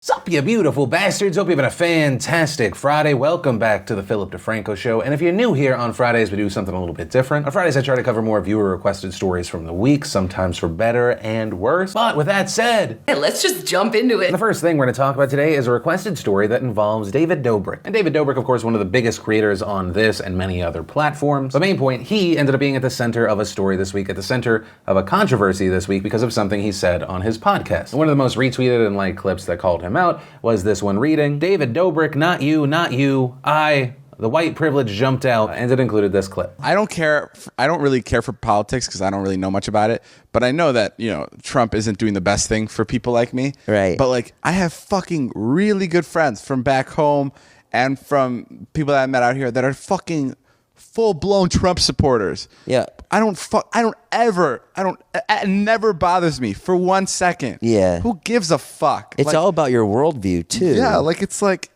Sup, you beautiful bastards. Hope you're having a fantastic Friday. Welcome back to the Philip DeFranco Show. And if you're new here, on Fridays we do something a little bit different. On Fridays I try to cover more viewer-requested stories from the week, sometimes for better and worse. But with that said, let's just jump into it. The first thing we're going to talk about today is a requested story that involves David Dobrik. And David Dobrik, of course, one of the biggest creators on this and many other platforms. The main point, he ended up being at the center of a story this week, at the center of a controversy this week because of something he said on his podcast. And one of the most retweeted and liked clips that called him out was this one reading, "David Dobrik, not you, the white privilege jumped out," and it included this clip. I don't really care for politics because I don't really know much about it, but I know that, Trump isn't doing the best thing for people like me. Right. But I have fucking really good friends from back home and from people that I met out here that are fucking full-blown Trump supporters. Yeah. It never bothers me for 1 second. Yeah. Who gives a fuck? It's all about your worldview too. Yeah, it's like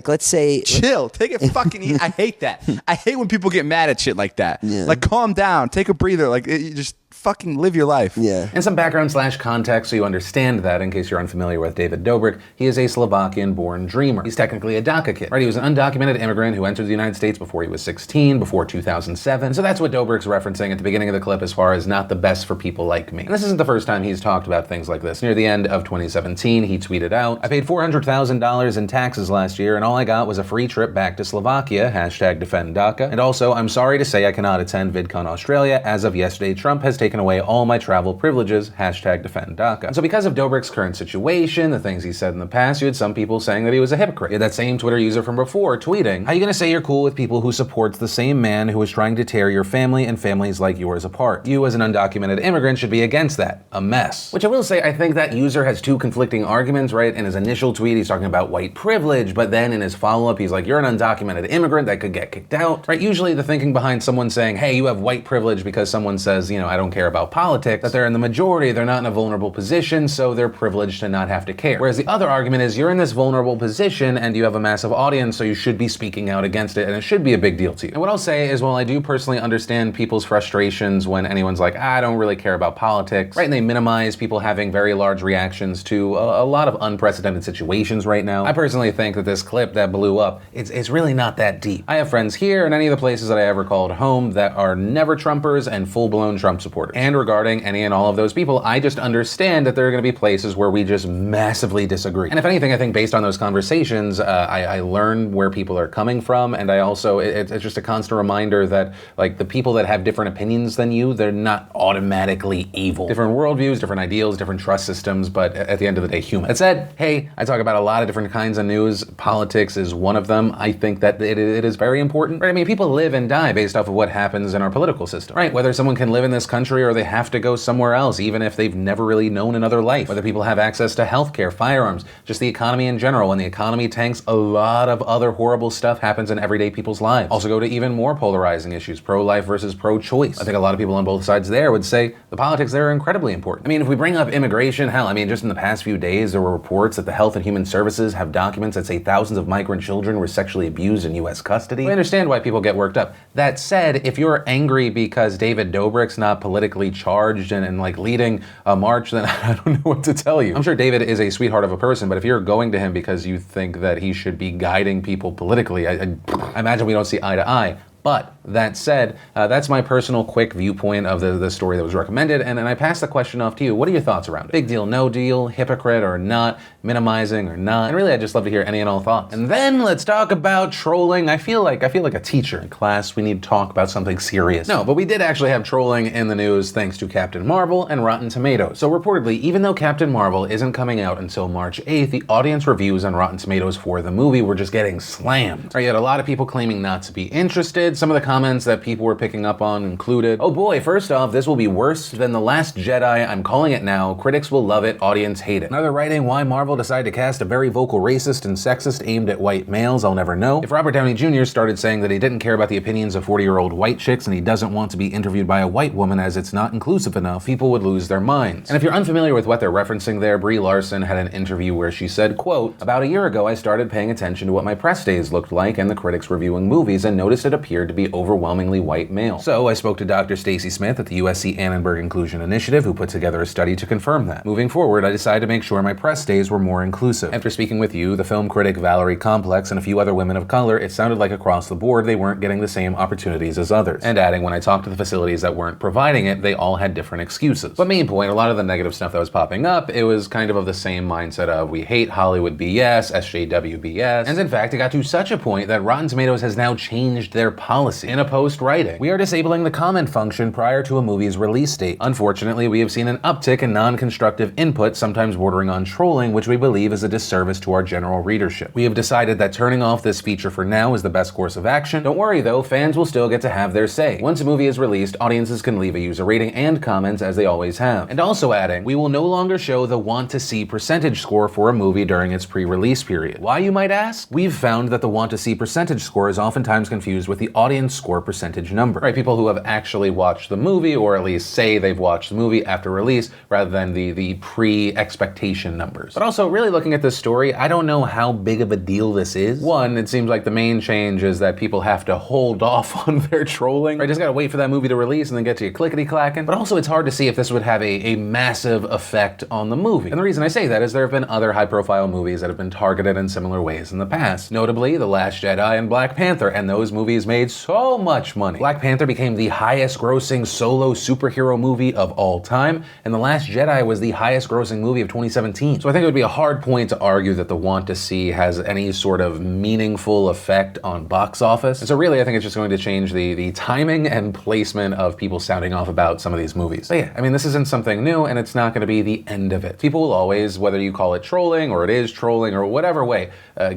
let's say chill. Take it fucking easy. I hate that. I hate when people get mad at shit like that. Yeah. Calm down. Take a breather. You just fucking live your life. Yeah. And some background / context so you understand that, in case you're unfamiliar with David Dobrik, he is a Slovakian-born dreamer. He's technically a DACA kid, right? He was an undocumented immigrant who entered the United States before he was 16, before 2007. So that's what Dobrik's referencing at the beginning of the clip as far as not the best for people like me. And this isn't the first time he's talked about things like this. Near the end of 2017, he tweeted out, "I paid $400,000 in taxes last year, and all I got was a free trip back to Slovakia, #DefendDACA. And also, I'm sorry to say I cannot attend VidCon Australia. As of yesterday, Trump has taken away all my travel privileges, #DefendDACA. And so because of Dobrik's current situation, the things he said in the past, you had some people saying that he was a hypocrite. You had that same Twitter user from before tweeting, "How are you going to say you're cool with people who supports the same man who is trying to tear your family and families like yours apart? You as an undocumented immigrant should be against that. A mess." Which I will say, I think that user has two conflicting arguments, right? In his initial tweet, he's talking about white privilege, but then in his follow-up, he's like, you're an undocumented immigrant that could get kicked out, right? Usually the thinking behind someone saying, hey, you have white privilege because someone says, I don't care about politics, that they're in the majority, they're not in a vulnerable position, so they're privileged to not have to care. Whereas the other argument is you're in this vulnerable position and you have a massive audience, so you should be speaking out against it, and it should be a big deal to you. And what I'll say is, while I do personally understand people's frustrations when anyone's like, I don't really care about politics, right? And they minimize people having very large reactions to a lot of unprecedented situations right now. I personally think that this clip that blew up, it's really not that deep. I have friends here and any of the places that I ever called home that are never Trumpers and full-blown Trump supporters. And regarding any and all of those people, I just understand that there are going to be places where we just massively disagree. And if anything, I think based on those conversations, I learn where people are coming from, and I also, it's just a constant reminder that the people that have different opinions than you, they're not automatically evil. Different worldviews, different ideals, different trust systems, but at the end of the day, human. That said, hey, I talk about a lot of different kinds of news. Politics is one of them. I think that it is very important, right? I mean, people live and die based off of what happens in our political system, right? Whether someone can live in this country or they have to go somewhere else, even if they've never really known another life. Whether people have access to healthcare, firearms, just the economy in general. When the economy tanks, a lot of other horrible stuff happens in everyday people's lives. Also go to even more polarizing issues, pro-life versus pro-choice. I think a lot of people on both sides there would say the politics there are incredibly important. I mean, if we bring up immigration, hell, just in the past few days, there were reports that the Health and Human Services have documents that say thousands of migrant children were sexually abused in U.S. custody. I understand why people get worked up. That said, if you're angry because David Dobrik's not politically charged and leading a march, then I don't know what to tell you. I'm sure David is a sweetheart of a person, but if you're going to him because you think that he should be guiding people politically, I imagine we don't see eye to eye. But that said, that's my personal quick viewpoint of the story that was recommended, and I pass the question off to you. What are your thoughts around it? Big deal, no deal, hypocrite or not, minimizing or not? And really, I'd just love to hear any and all thoughts. And then let's talk about trolling. I feel like a teacher in class. We need to talk about something serious. No, but we did actually have trolling in the news thanks to Captain Marvel and Rotten Tomatoes. So reportedly, even though Captain Marvel isn't coming out until March 8th, the audience reviews on Rotten Tomatoes for the movie were just getting slammed. Right, you had a lot of people claiming not to be interested. Some of the comments that people were picking up on included, oh boy, first off, this will be worse than The Last Jedi. I'm calling it now. Critics will love it. Audience hate it. Another writing, why Marvel decided to cast a very vocal racist and sexist aimed at white males, I'll never know. If Robert Downey Jr. started saying that he didn't care about the opinions of 40-year-old white chicks and he doesn't want to be interviewed by a white woman as it's not inclusive enough, people would lose their minds. And if you're unfamiliar with what they're referencing there, Brie Larson had an interview where she said, quote, about a year ago I started paying attention to what my press days looked like and the critics reviewing movies and noticed it appeared to be overwhelmingly white male. So I spoke to Dr. Stacy Smith at the USC Annenberg Inclusion Initiative, who put together a study to confirm that. Moving forward, I decided to make sure my press days were were more inclusive. After speaking with you, the film critic Valerie Complex, and a few other women of color, it sounded like across the board they weren't getting the same opportunities as others. And adding, when I talked to the facilities that weren't providing it, they all had different excuses. But main point, a lot of the negative stuff that was popping up, it was kind of the same mindset of we hate Hollywood BS, SJW BS, and in fact it got to such a point that Rotten Tomatoes has now changed their policy. In a post writing, we are disabling the comment function prior to a movie's release date. Unfortunately, we have seen an uptick in non-constructive input, sometimes bordering on trolling, which we believe is a disservice to our general readership. We have decided that turning off this feature for now is the best course of action. Don't worry though, fans will still get to have their say. Once a movie is released, audiences can leave a user rating and comments as they always have. And also adding, we will no longer show the want to see percentage score for a movie during its pre-release period. Why, you might ask? We've found that the want to see percentage score is oftentimes confused with the audience score percentage number. Right, people who have actually watched the movie, or at least say they've watched the movie after release, rather than the pre-expectation numbers. But also, really looking at this story, I don't know how big of a deal this is. One, it seems like the main change is that people have to hold off on their trolling. Right, just gotta wait for that movie to release and then get to your clickety-clacking. But also, it's hard to see if this would have a massive effect on the movie. And the reason I say that is there have been other high-profile movies that have been targeted in similar ways in the past. Notably, The Last Jedi and Black Panther, and those movies made so much money. Black Panther became the highest-grossing solo superhero movie of all time, and The Last Jedi was the highest-grossing movie of 2017. So I think it would be a hard point to argue that the want to see has any sort of meaningful effect on box office. And so really, I think it's just going to change the timing and placement of people sounding off about some of these movies. But yeah, I mean, this isn't something new, and it's not going to be the end of it. People will always, whether you call it trolling or it is trolling or whatever way,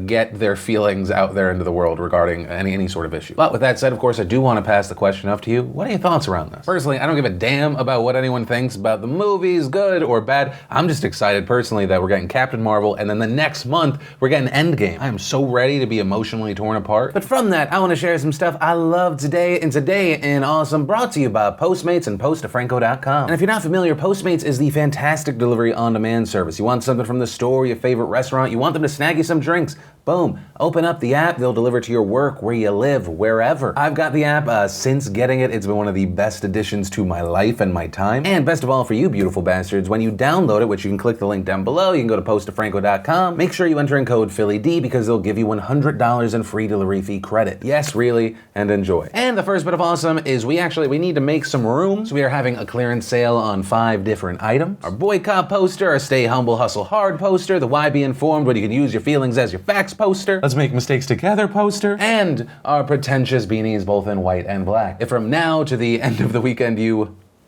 get their feelings out there into the world regarding any sort of issue. But with that said, of course, I do want to pass the question off to you. What are your thoughts around this? Personally, I don't give a damn about what anyone thinks about the movies, good or bad. I'm just excited personally that we're getting Captain Marvel, and then the next month we're getting Endgame. I am so ready to be emotionally torn apart. But from that, I want to share some stuff I love today in Awesome, brought to you by Postmates and DeFranco.com. And if you're not familiar, Postmates is the fantastic delivery on-demand service. You want something from the store, your favorite restaurant, you want them to snag you some drinks, boom, open up the app, they'll deliver to your work, where you live, wherever. I've got the app since getting it. It's been one of the best additions to my life and my time. And best of all for you beautiful bastards, when you download it, which you can click the link down below, you can go to postdefranco.com, make sure you enter in code PhillyD because they'll give you $100 in free delivery fee credit. Yes, really, and enjoy. And the first bit of awesome is we need to make some room. So we are having a clearance sale on 5 different items. Our boycott poster, our stay humble, hustle hard poster, the why be informed when you can use your feelings as your facts poster, let's make mistakes together poster, and our pretentious beanies both in white and black. If from now to the end of the weekend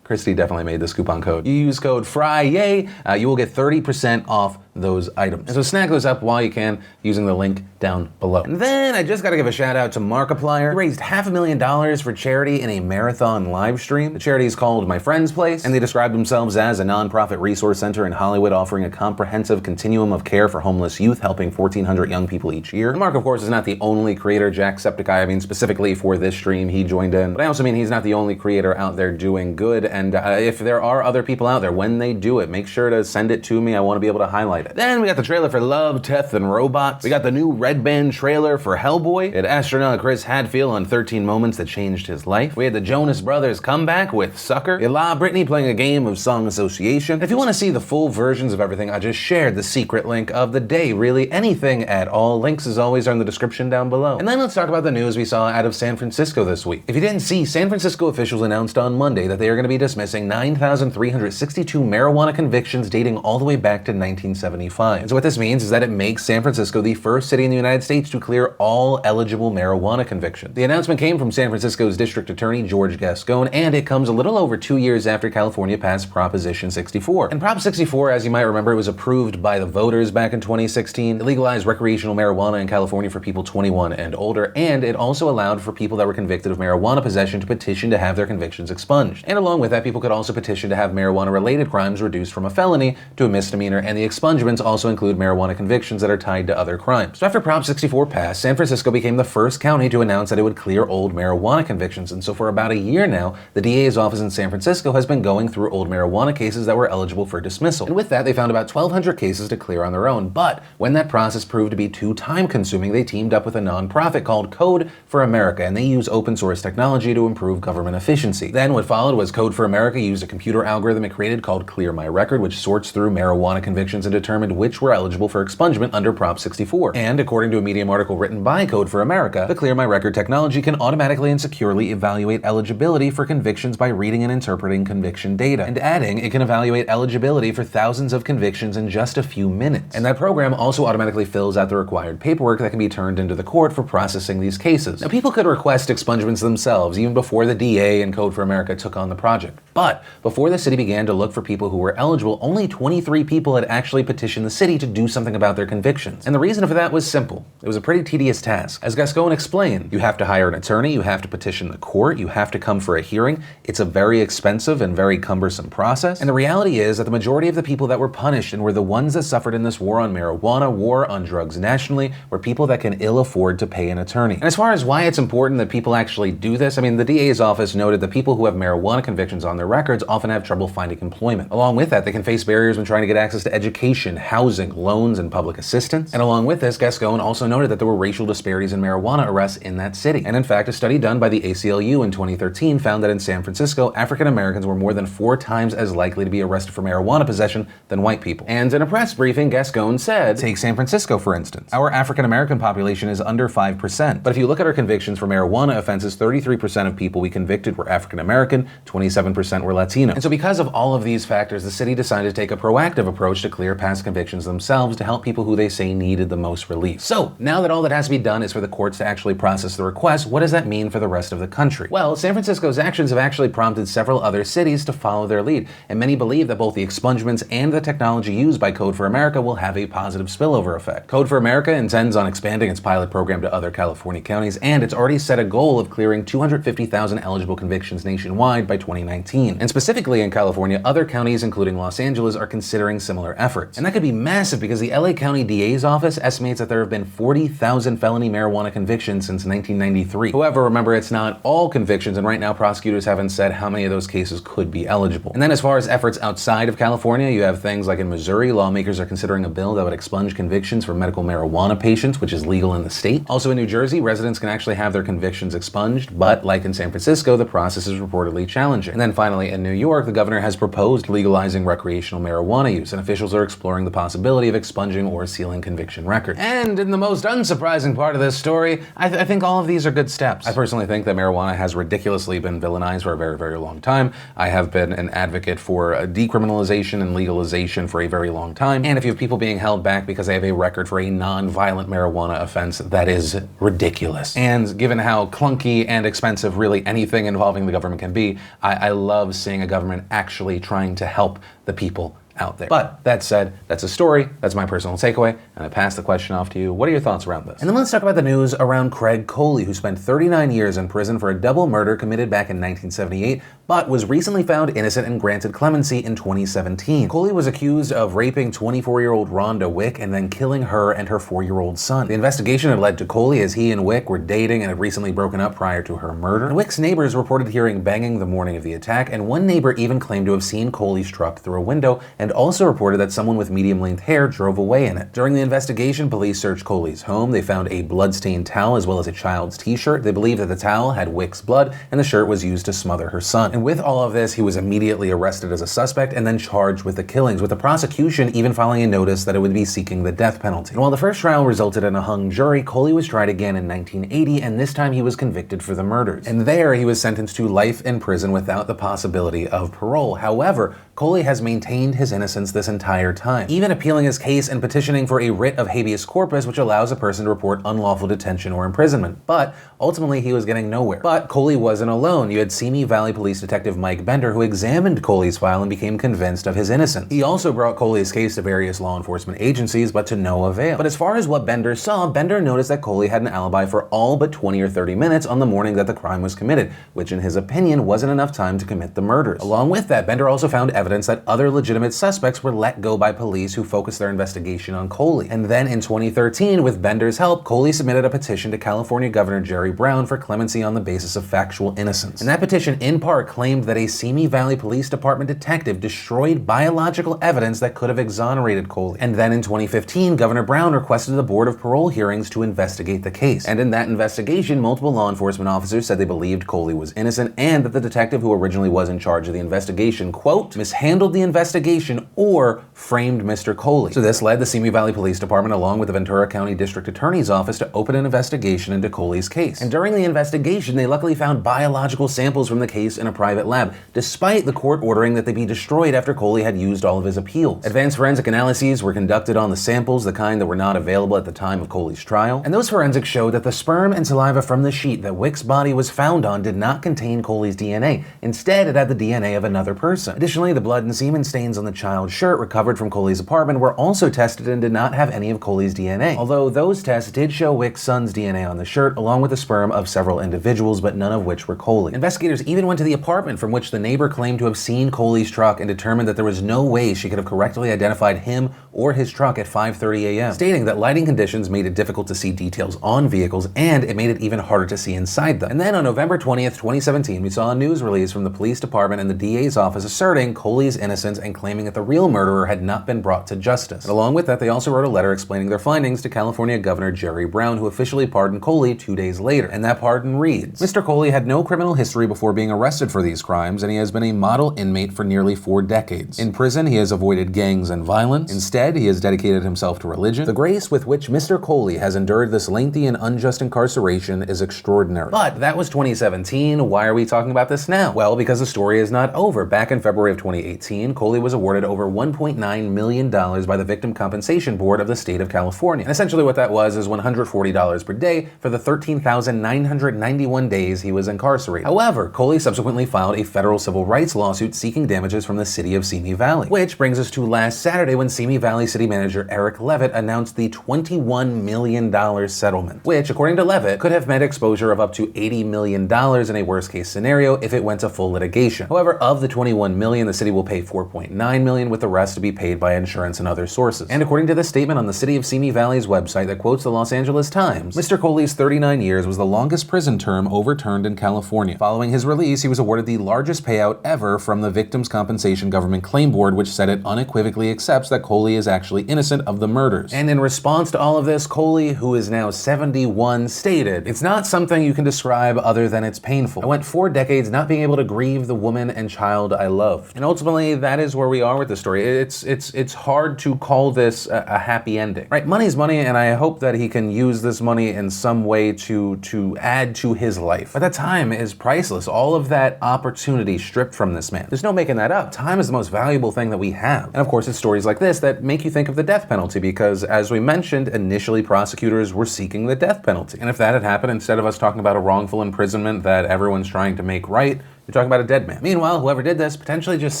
Christy definitely made this coupon code. You use code FRYYAY, you will get 30% off those items. And so snag those up while you can using the link down below. And then I just gotta give a shout out to Markiplier. He raised $500,000 for charity in a marathon live stream. The charity is called My Friend's Place, and they describe themselves as a nonprofit resource center in Hollywood offering a comprehensive continuum of care for homeless youth, helping 1,400 young people each year. And Mark, of course, is not the only creator, Jacksepticeye. I mean, specifically for this stream, he joined in. But I also mean he's not the only creator out there doing good, and if there are other people out there, when they do it, make sure to send it to me. I want to be able to highlight it. Then we got the trailer for Love, Death, and Robots. We got the new Red Band trailer for Hellboy. We had astronaut Chris Hadfield on 13 Moments That Changed His Life. We had the Jonas Brothers comeback with Sucker. We had La Britney playing a game of Song Association. If you want to see the full versions of everything, I just shared the secret link of the day. Really, anything at all. Links, as always, are in the description down below. And then let's talk about the news we saw out of San Francisco this week. If you didn't see, San Francisco officials announced on Monday that they are going to be dismissing 9,362 marijuana convictions dating all the way back to 1975. And so what this means is that it makes San Francisco the first city in the United States to clear all eligible marijuana convictions. The announcement came from San Francisco's District Attorney George Gascon, and it comes a little over 2 years after California passed Proposition 64. And Prop 64, as you might remember, was approved by the voters back in 2016. It legalized recreational marijuana in California for people 21 and older, and it also allowed for people that were convicted of marijuana possession to petition to have their convictions expunged. And along with that, people could also petition to have marijuana-related crimes reduced from a felony to a misdemeanor, and the expungements also include marijuana convictions that are tied to other crimes. So after Prop 64 passed, San Francisco became the first county to announce that it would clear old marijuana convictions, and so for about a year now, the DA's office in San Francisco has been going through old marijuana cases that were eligible for dismissal. And with that, they found about 1,200 cases to clear on their own, but when that process proved to be too time-consuming, they teamed up with a nonprofit called Code for America, and they use open source technology to improve government efficiency. Then what followed was Code for America used a computer algorithm it created called Clear My Record, which sorts through marijuana convictions and determines determined which were eligible for expungement under Prop 64. And according to a Medium article written by Code for America, the Clear My Record technology can automatically and securely evaluate eligibility for convictions by reading and interpreting conviction data. And adding, it can evaluate eligibility for thousands of convictions in just a few minutes. And that program also automatically fills out the required paperwork that can be turned into the court for processing these cases. Now, people could request expungements themselves even before the DA and Code for America took on the project. But before the city began to look for people who were eligible, only 23 people had actually petitioned the city to do something about their convictions. And the reason for that was simple. It was a pretty tedious task. As Gascon explained, you have to hire an attorney, you have to petition the court, you have to come for a hearing. It's a very expensive and very cumbersome process. And the reality is that the majority of the people that were punished and were the ones that suffered in this war on marijuana, war on drugs nationally, were people that can ill afford to pay an attorney. And as far as why it's important that people actually do this, I mean, the DA's office noted that people who have marijuana convictions on their records often have trouble finding employment. Along with that, they can face barriers when trying to get access to education, housing, loans, and public assistance. And along with this, Gascon also noted that there were racial disparities in marijuana arrests in that city. And in fact, a study done by the ACLU in 2013 found that in San Francisco, African Americans were more than 4 times as likely to be arrested for marijuana possession than white people. And in a press briefing, Gascon said, take San Francisco for instance. Our African American population is under 5%. But if you look at our convictions for marijuana offenses, 33% of people we convicted were African American, 27% were Latino. And so because of all of these factors, the city decided to take a proactive approach to clear past convictions themselves to help people who they say needed the most relief. So now that all that has to be done is for the courts to actually process the request, what does that mean for the rest of the country? Well, San Francisco's actions have actually prompted several other cities to follow their lead, and many believe that both the expungements and the technology used by Code for America will have a positive spillover effect. Code for America intends on expanding its pilot program to other California counties, and it's already set a goal of clearing 250,000 eligible convictions nationwide by 2019. And specifically in California, other counties, including Los Angeles, are considering similar efforts. And that could be massive because the LA County DA's office estimates that there have been 40,000 felony marijuana convictions since 1993. However, remember, it's not all convictions, and right now prosecutors haven't said how many of those cases could be eligible. And then as far as efforts outside of California, you have things like in Missouri, lawmakers are considering a bill that would expunge convictions for medical marijuana patients, which is legal in the state. Also in New Jersey, residents can actually have their convictions expunged, but like in San Francisco, the process is reportedly challenging. And then finally, in New York, the governor has proposed legalizing recreational marijuana use, and officials are exploring the possibility of expunging or sealing conviction records. And in the most unsurprising part of this story, I think all of these are good steps. I personally think that marijuana has ridiculously been villainized for a very, very long time. I have been an advocate for decriminalization and legalization for a very long time. And if you have people being held back because they have a record for a non-violent marijuana offense, that is ridiculous. And given how clunky and expensive really anything involving the government can be, I love seeing a government actually trying to help the people out there. But that said, that's a story, that's my personal takeaway, and I pass the question off to you. What are your thoughts around this? And then let's talk about the news around Craig Coley, who spent 39 years in prison for a double murder committed back in 1978, but was recently found innocent and granted clemency in 2017. Coley was accused of raping 24-year-old Rhonda Wick and then killing her and her 4-year-old son. The investigation had led to Coley as he and Wick were dating and had recently broken up prior to her murder. And Wick's neighbors reported hearing banging the morning of the attack, and one neighbor even claimed to have seen Coley's truck through a window and also reported that someone with medium-length hair drove away in it. During the investigation, police searched Coley's home. They found a blood-stained towel as well as a child's t-shirt. They believe that the towel had Wick's blood and the shirt was used to smother her son. And with all of this, he was immediately arrested as a suspect and then charged with the killings, with the prosecution even filing a notice that it would be seeking the death penalty. And while the first trial resulted in a hung jury, Coley was tried again in 1980, and this time he was convicted for the murders. And there, he was sentenced to life in prison without the possibility of parole. However, Coley has maintained his innocence this entire time, even appealing his case and petitioning for a writ of habeas corpus, which allows a person to report unlawful detention or imprisonment. But ultimately, he was getting nowhere. But Coley wasn't alone. You had Simi Valley Police Detective Mike Bender, who examined Coley's file and became convinced of his innocence. He also brought Coley's case to various law enforcement agencies, but to no avail. But as far as what Bender saw, Bender noticed that Coley had an alibi for all but 20 or 30 minutes on the morning that the crime was committed, which in his opinion wasn't enough time to commit the murders. Along with that, Bender also found evidence that other legitimate suspects were let go by police who focused their investigation on Coley. And then in 2013, with Bender's help, Coley submitted a petition to California Governor Jerry Brown for clemency on the basis of factual innocence. And that petition in part claimed that a Simi Valley Police Department detective destroyed biological evidence that could have exonerated Coley. And then in 2015, Governor Brown requested the Board of Parole hearings to investigate the case. And in that investigation, multiple law enforcement officers said they believed Coley was innocent and that the detective who originally was in charge of the investigation, quote, mishandled the investigation investigation or framed Mr. Coley. So this led the Simi Valley Police Department along with the Ventura County District Attorney's Office to open an investigation into Coley's case. And during the investigation, they luckily found biological samples from the case in a private lab, despite the court ordering that they be destroyed after Coley had used all of his appeals. Advanced forensic analyses were conducted on the samples, the kind that were not available at the time of Coley's trial, and those forensics showed that the sperm and saliva from the sheet that Wick's body was found on did not contain Coley's DNA. Instead, it had the DNA of another person. Additionally, the blood and semen stains on the child's shirt recovered from Coley's apartment were also tested and did not have any of Coley's DNA. Although those tests did show Wick's son's DNA on the shirt, along with the sperm of several individuals, but none of which were Coley. Investigators even went to the apartment from which the neighbor claimed to have seen Coley's truck and determined that there was no way she could have correctly identified him or his truck at 5:30 a.m., stating that lighting conditions made it difficult to see details on vehicles and it made it even harder to see inside them. And then on November 20th, 2017, we saw a news release from the police department and the DA's office asserting Coley's innocence and claiming that the real murderer had not been brought to justice. And along with that, they also wrote a letter explaining their findings to California Governor Jerry Brown, who officially pardoned Coley 2 days later. And that pardon reads, Mr. Coley had no criminal history before being arrested for these crimes, and he has been a model inmate for nearly 4 decades. In prison, he has avoided gangs and violence. Instead, he has dedicated himself to religion. The grace with which Mr. Coley has endured this lengthy and unjust incarceration is extraordinary. But that was 2017. Why are we talking about this now? Well, because the story is not over. Back in February of 2018, Coley was awarded over $1.9 million by the Victim Compensation Board of the state of California. And essentially what that was is $140 per day for the 13,991 days he was incarcerated. However, Coley subsequently filed a federal civil rights lawsuit seeking damages from the city of Simi Valley. Which brings us to last Saturday when Simi Valley City Manager Eric Levitt announced the $21 million settlement, which, according to Levitt, could have meant exposure of up to $80 million in a worst-case scenario if it went to full litigation. However, of the $21 million, the city will pay $4.9 million, with the rest to be paid by insurance and other sources. And according to the statement on the City of Simi Valley's website that quotes the Los Angeles Times, Mr. Coley's 39 years was the longest prison term overturned in California. Following his release, he was awarded the largest payout ever from the Victims' Compensation Government Claim Board, which said it unequivocally accepts that Coley is actually innocent of the murders. And in response to all of this, Coley, who is now 71, stated, "It's not something you can describe other than it's painful. I went 4 decades not being able to grieve the woman and child I loved." And ultimately, that is where we are with the story. It's hard to call this a happy ending, right? Money's money, and I hope that he can use this money in some way to add to his life. But that time is priceless. All of that opportunity stripped from this man. There's no making that up. Time is the most valuable thing that we have. And of course, it's stories like this that make you think of the death penalty because, as we mentioned, initially prosecutors were seeking the death penalty. And if that had happened, instead of us talking about a wrongful imprisonment that everyone's trying to make right, you're talking about a dead man. Meanwhile, whoever did this potentially just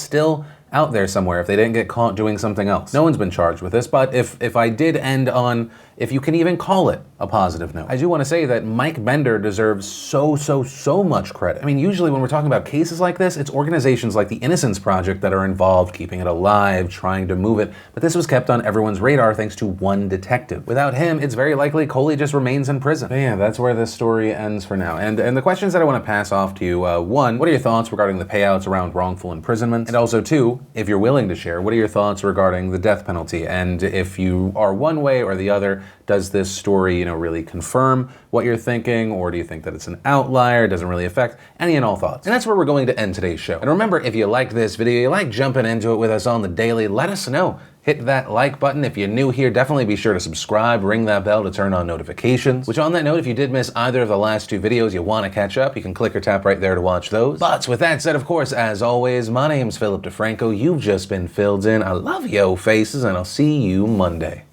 still out there somewhere if they didn't get caught doing something else. No one's been charged with this, but if I did end on, if you can even call it a positive note, I do want to say that Mike Bender deserves so much credit. I mean, usually when we're talking about cases like this, it's organizations like the Innocence Project that are involved, keeping it alive, trying to move it, but this was kept on everyone's radar thanks to one detective. Without him, it's very likely Coley just remains in prison. But yeah, that's where this story ends for now. And the questions that I want to pass off to you, one, what are your thoughts regarding the payouts around wrongful imprisonment? And also two, if you're willing to share, what are your thoughts regarding the death penalty? And if you are one way or the other, does this story, really confirm what you're thinking, or do you think that it's an outlier, doesn't really affect? Any and all thoughts. And that's where we're going to end today's show. And remember, if you liked this video, you like jumping into it with us on the daily, let us know. Hit that like button. If you're new here, definitely be sure to subscribe, ring that bell to turn on notifications. Which, on that note, if you did miss either of the last 2 videos you want to catch up, you can click or tap right there to watch those. But with that said, of course, as always, my name's Philip DeFranco. You've just been filled in. I love yo faces, and I'll see you Monday.